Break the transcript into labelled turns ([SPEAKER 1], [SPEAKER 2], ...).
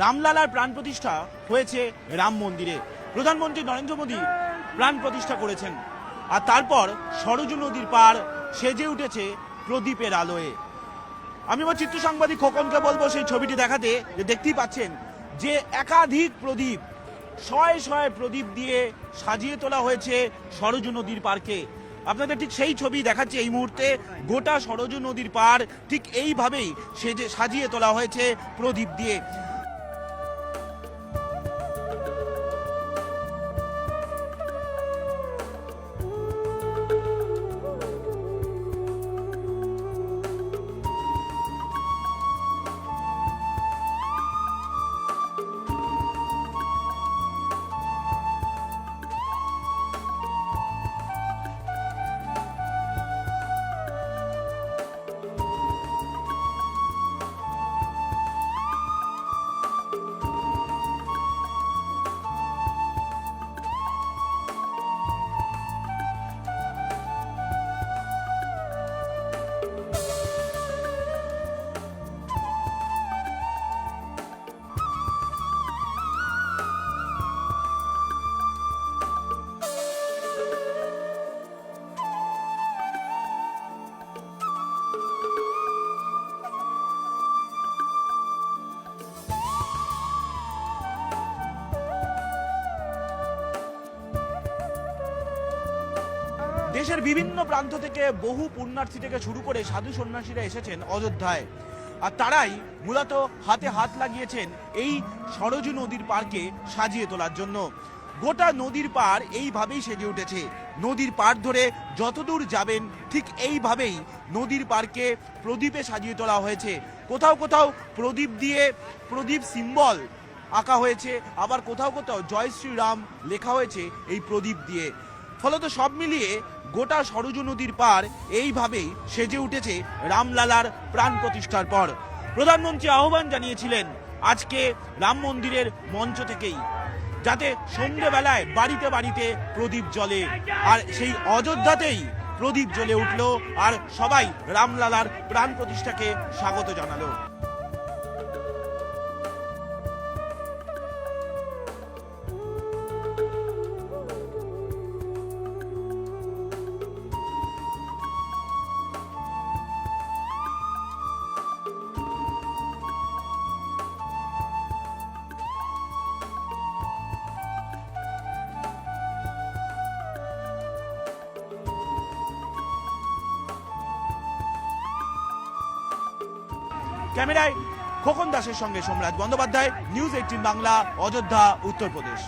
[SPEAKER 1] রামলালার প্রাণ প্রতিষ্ঠা হয়েছে রাম মন্দিরে। প্রধানমন্ত্রী নরেন্দ্র মোদী প্রাণ প্রতিষ্ঠা করেছেন, আর তারপর সরজু নদীর পার সেজে উঠেছে প্রদীপের আলোয়। আমি আমার চিত্র সাংবাদিক খোকনকে বলবো সেই ছবিটি দেখাতে, যে দেখতেই পাচ্ছেন যে একাধিক প্রদীপ, শয়ে শয়ে প্রদীপ দিয়ে সাজিয়ে তোলা হয়েছে সরজু নদীর পার্কে। আপনাদের ঠিক সেই ছবি দেখাচ্ছে এই মুহূর্তে। গোটা সরজু নদীর পার ঠিক এইভাবেই সাজিয়ে তোলা হয়েছে প্রদীপ দিয়ে। দেশের বিভিন্ন প্রান্ত থেকে বহু পুণ্যার্থী থেকে শুরু করে সাধু সন্ন্যাসীরা এসেছেন অযোধ্যায়, আর তারাই মূলত হাতে হাত লাগিয়েছেন এই সরজু নদীর পাড়কে সাজিয়ে তোলার জন্য। গোটা নদীর পাড় এইভাবেই সেজে উঠেছে। নদীর পাড় ধরে যতদূর যাবেন ঠিক এইভাবেই নদীর পাড়কে প্রদীপে সাজিয়ে তোলা হয়েছে। কোথাও কোথাও প্রদীপ দিয়ে প্রদীপ সিম্বল আঁকা হয়েছে, আবার কোথাও কোথাও জয় শ্রীরাম লেখা হয়েছে এই প্রদীপ দিয়ে। ফলত সব মিলিয়ে গোটা সরজু নদীর পার এইভাবেই সেজে উঠেছে রামলালার প্রাণ প্রতিষ্ঠার পর। প্রধানমন্ত্রী আহ্বান জানিয়েছিলেন আজকে রাম মন্দিরের মঞ্চ থেকেই, যাতে সন্ধ্যেবেলায় বাড়িতে বাড়িতে প্রদীপ জ্বলে, আর সেই অযোধ্যাতেই প্রদীপ জ্বলে উঠল, আর সবাই রামলালার প্রাণ প্রতিষ্ঠাকে স্বাগত জানালো। ক্যামেরায় খোকন দাসের সঙ্গে সোমরাজ বন্দ্যোপাধ্যায়, নিউজ 18 বাংলা, অযোধ্যা, উত্তরপ্রদেশ।